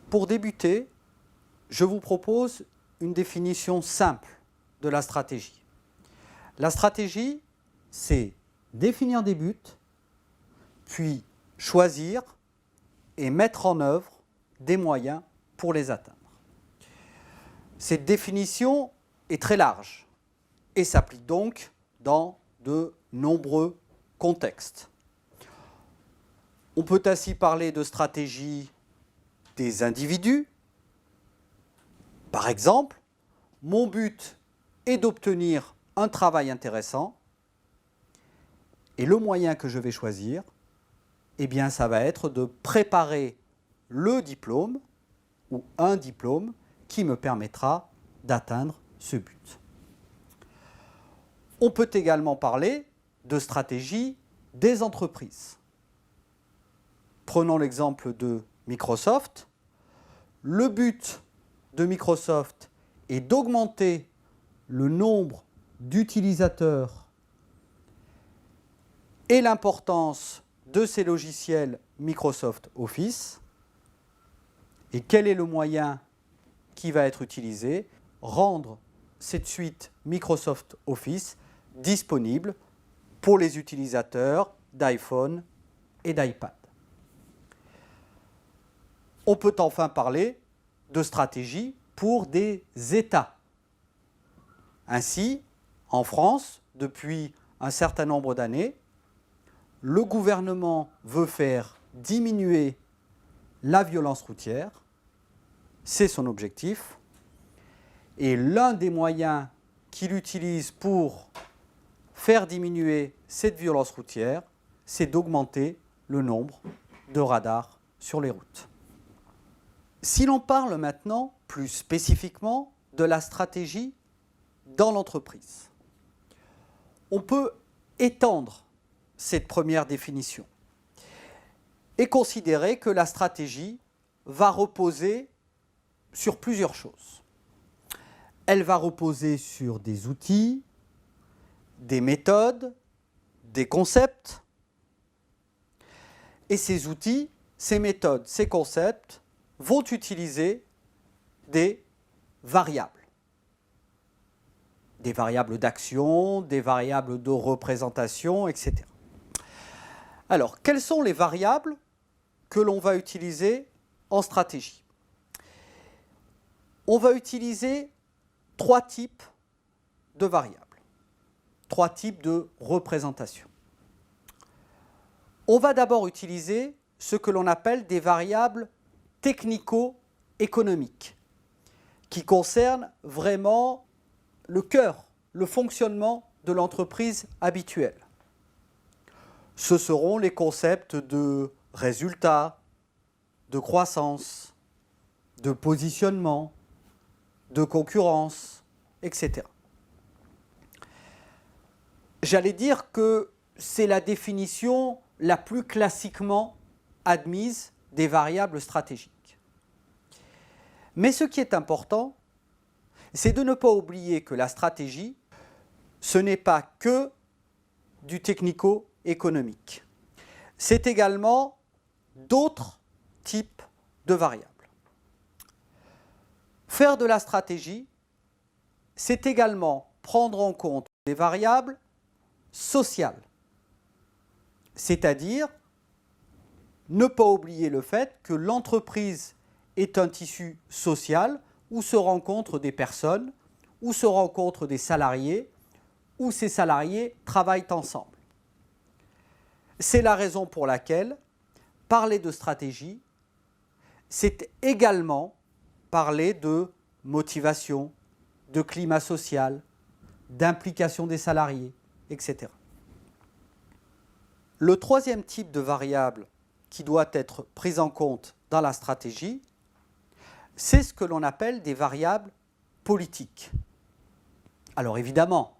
Pour débuter, je vous propose une définition simple de la stratégie. La stratégie, c'est définir des buts, puis choisir et mettre en œuvre des moyens pour les atteindre. Cette définition est très large et s'applique donc dans de nombreux contextes. On peut ainsi parler de stratégie des individus. Par exemple, mon but est d'obtenir un travail intéressant et le moyen que je vais choisir, eh bien, ça va être de préparer le diplôme ou un diplôme qui me permettra d'atteindre ce but. On peut également parler de stratégie des entreprises. Prenons l'exemple de Microsoft. Le but de Microsoft est d'augmenter le nombre d'utilisateurs et l'importance de ces logiciels Microsoft Office. Et quel est le moyen qui va être utilisé? Rendre cette suite Microsoft Office disponible pour les utilisateurs d'iPhone et d'iPad. On peut enfin parler de stratégie pour des États. Ainsi, en France, depuis un certain nombre d'années, le gouvernement veut faire diminuer la violence routière, c'est son objectif, et l'un des moyens qu'il utilise pour faire diminuer cette violence routière, c'est d'augmenter le nombre de radars sur les routes. Si l'on parle maintenant plus spécifiquement de la stratégie dans l'entreprise, on peut étendre cette première définition et considérer que la stratégie va reposer sur plusieurs choses. Elle va reposer sur des outils, des méthodes, des concepts. Et ces outils, ces méthodes, ces concepts vont utiliser des variables. Des variables d'action, des variables de représentation, etc. Alors, quelles sont les variables que l'on va utiliser en stratégie? On va utiliser trois types de variables, trois types de représentations. On va d'abord utiliser ce que l'on appelle des variables technico-économiques, qui concernent vraiment le cœur, le fonctionnement de l'entreprise habituelle. Ce seront les concepts de résultats, de croissance, de positionnement, de concurrence, etc. J'allais dire que c'est la définition la plus classiquement admise des variables stratégiques. Mais ce qui est important, c'est de ne pas oublier que la stratégie, ce n'est pas que du technico-économique. C'est également d'autres types de variables. Faire de la stratégie, c'est également prendre en compte des variables sociales, c'est-à-dire ne pas oublier le fait que l'entreprise est un tissu social où se rencontrent des personnes, où se rencontrent des salariés, où ces salariés travaillent ensemble. C'est la raison pour laquelle parler de stratégie, c'est également parler de motivation, de climat social, d'implication des salariés, etc. Le troisième type de variable qui doit être prise en compte dans la stratégie, c'est ce que l'on appelle des variables politiques. Alors évidemment,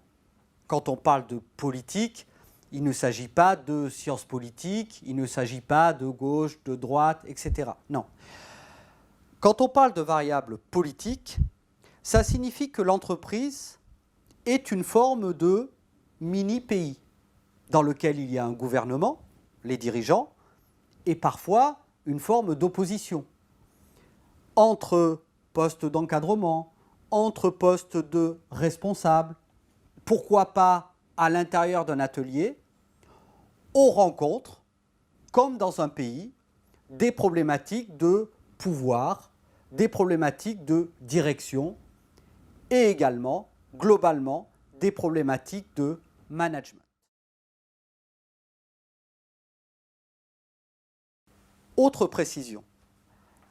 quand on parle de politique, il ne s'agit pas de sciences politiques, il ne s'agit pas de gauche, de droite, etc. Non. Quand on parle de variables politiques, ça signifie que l'entreprise est une forme de mini-pays dans lequel il y a un gouvernement, les dirigeants, et parfois une forme d'opposition. entre postes d'encadrement, entre postes de responsables, pourquoi pas à l'intérieur d'un atelier, on rencontre, comme dans un pays, des problématiques de pouvoir, des problématiques de direction et également, globalement, des problématiques de management. Autre précision,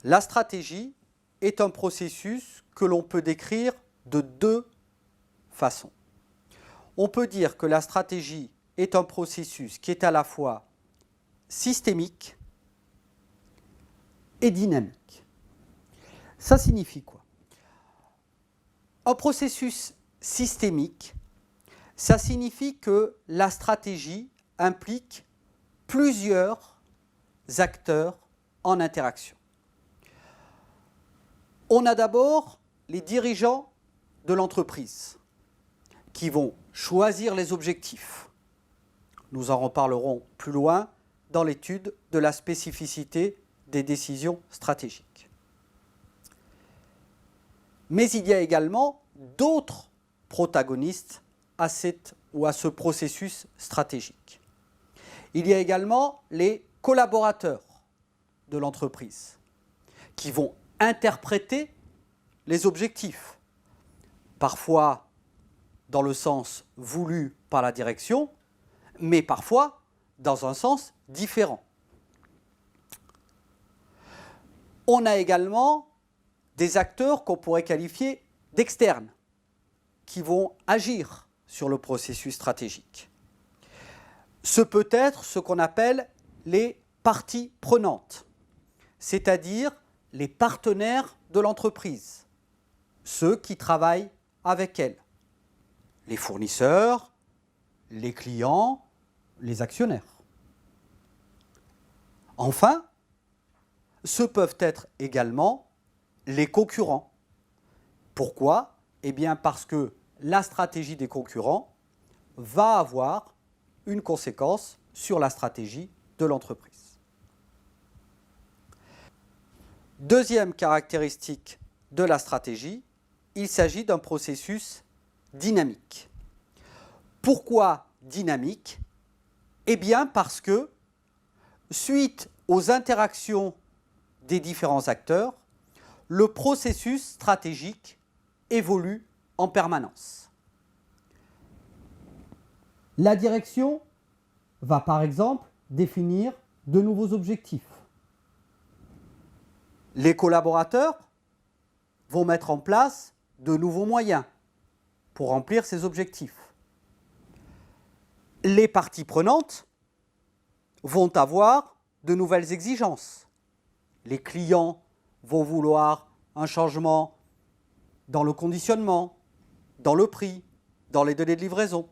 la stratégie est un processus que l'on peut décrire de deux façons. On peut dire que la stratégie est un processus qui est à la fois systémique et dynamique. Ça signifie quoi? Un processus systémique, ça signifie que la stratégie implique plusieurs acteurs en interaction. On a d'abord les dirigeants de l'entreprise qui vont choisir les objectifs. Nous en reparlerons plus loin dans l'étude de la spécificité des décisions stratégiques. Mais il y a également d'autres protagonistes à ce processus stratégique. Il y a également les collaborateurs de l'entreprise qui vont interpréter les objectifs, parfois dans le sens voulu par la direction, mais parfois dans un sens différent. On a également des acteurs qu'on pourrait qualifier d'externes, qui vont agir sur le processus stratégique. Ce peut être ce qu'on appelle les parties prenantes, c'est-à-dire les partenaires de l'entreprise, ceux qui travaillent avec elle, les fournisseurs, les clients, les actionnaires. Enfin, ce peuvent être également les concurrents. Pourquoi? Eh bien parce que la stratégie des concurrents va avoir une conséquence sur la stratégie de l'entreprise. Deuxième caractéristique de la stratégie, il s'agit d'un processus dynamique. Pourquoi dynamique? Eh bien parce que, suite aux interactions des différents acteurs, le processus stratégique évolue en permanence. La direction va par exemple définir de nouveaux objectifs. Les collaborateurs vont mettre en place de nouveaux moyens pour remplir ces objectifs. Les parties prenantes vont avoir de nouvelles exigences. Les clients vont vouloir un changement dans le conditionnement, dans le prix, dans les délais de livraison.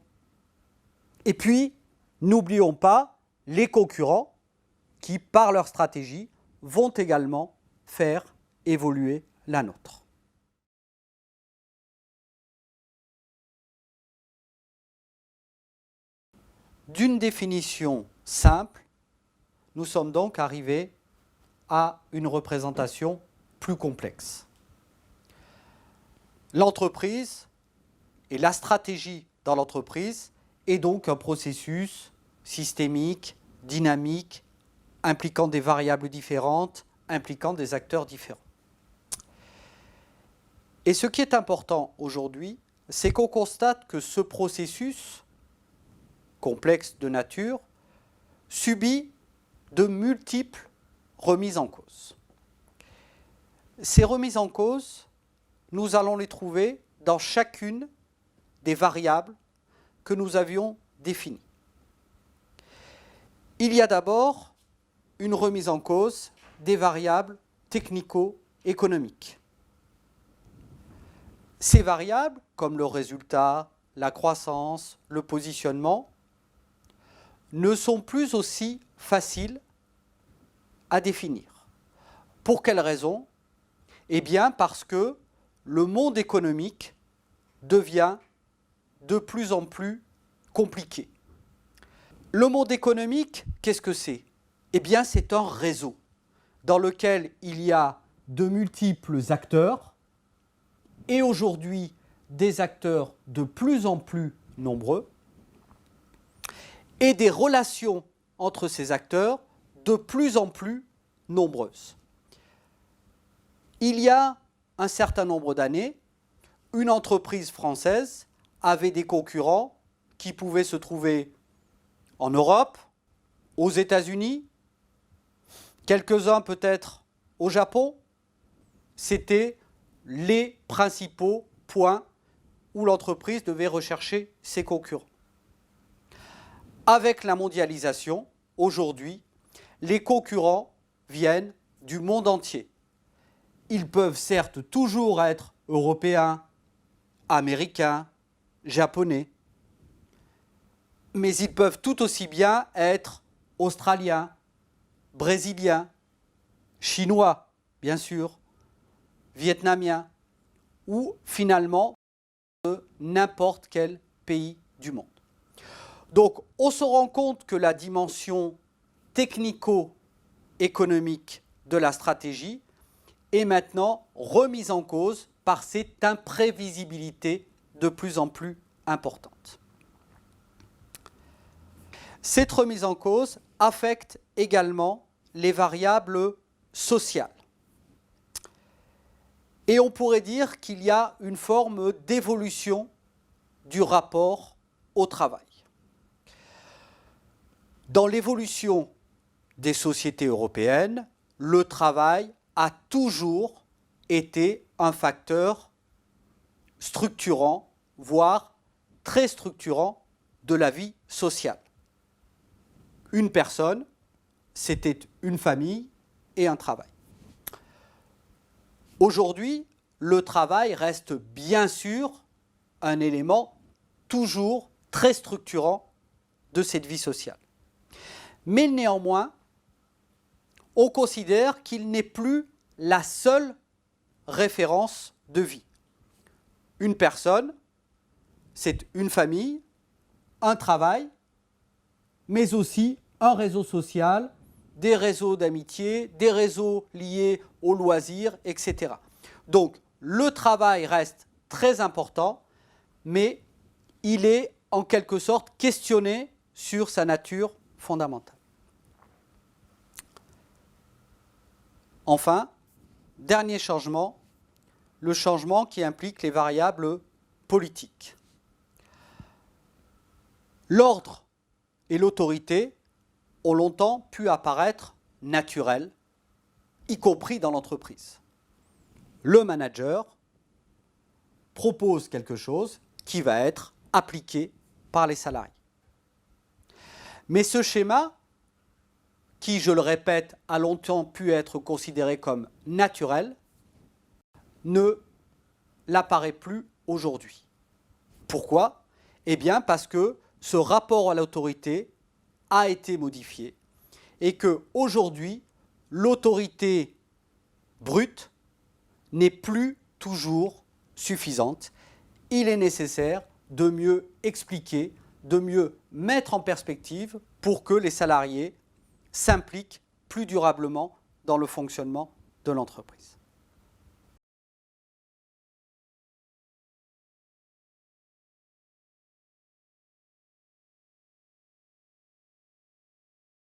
Et puis, n'oublions pas les concurrents qui, par leur stratégie, vont également faire évoluer la nôtre. D'une définition simple, nous sommes donc arrivés à une représentation plus complexe. L'entreprise et la stratégie dans l'entreprise est donc un processus systémique, dynamique, impliquant des variables différentes, impliquant des acteurs différents. Et ce qui est important aujourd'hui, c'est qu'on constate que ce processus complexe de nature subit de multiples remises en cause. Ces remises en cause, nous allons les trouver dans chacune des variables que nous avions définies. Il y a d'abord une remise en cause des variables technico-économiques. Ces variables, comme le résultat, la croissance, le positionnement, ne sont plus aussi faciles à définir. Pour quelle raison? Eh bien parce que le monde économique devient de plus en plus compliqué. Le monde économique, qu'est-ce que c'est? Eh bien c'est un réseau dans lequel il y a de multiples acteurs et aujourd'hui des acteurs de plus en plus nombreux et des relations entre ces acteurs de plus en plus nombreuses. Il y a un certain nombre d'années, une entreprise française avait des concurrents qui pouvaient se trouver en Europe, aux États-Unis, quelques-uns peut-être au Japon. C'était les principaux points où l'entreprise devait rechercher ses concurrents. Avec la mondialisation, aujourd'hui, les concurrents viennent du monde entier. Ils peuvent certes toujours être européens, américains, japonais, mais ils peuvent tout aussi bien être australiens, brésiliens, chinois, bien sûr, vietnamiens, ou finalement de n'importe quel pays du monde. Donc on se rend compte que la dimension technico-économique de la stratégie est maintenant remise en cause par cette imprévisibilité de plus en plus importante. Cette remise en cause affecte également les variables sociales. Et on pourrait dire qu'il y a une forme d'évolution du rapport au travail. Dans l'évolution des sociétés européennes, le travail a toujours été un facteur structurant, voire très structurant de la vie sociale. Une personne, c'était une famille et un travail. Aujourd'hui, le travail reste bien sûr un élément toujours très structurant de cette vie sociale. Mais néanmoins, on considère qu'il n'est plus la seule référence de vie. Une personne, c'est une famille, un travail, mais aussi un réseau social, des réseaux d'amitié, des réseaux liés aux loisirs, etc. Donc, le travail reste très important, mais il est en quelque sorte questionné sur sa nature fondamentale. Enfin, dernier changement, le changement qui implique les variables politiques. L'ordre et l'autorité ont longtemps pu apparaître naturels, y compris dans l'entreprise. Le manager propose quelque chose qui va être appliqué par les salariés. Mais ce schéma, qui, je le répète, a longtemps pu être considéré comme naturel, ne l'apparaît plus aujourd'hui. Pourquoi ? Eh bien parce que ce rapport à l'autorité a été modifié et qu'aujourd'hui, l'autorité brute n'est plus toujours suffisante. Il est nécessaire de mieux expliquer, de mieux mettre en perspective pour que les salariés s'impliquent plus durablement dans le fonctionnement de l'entreprise.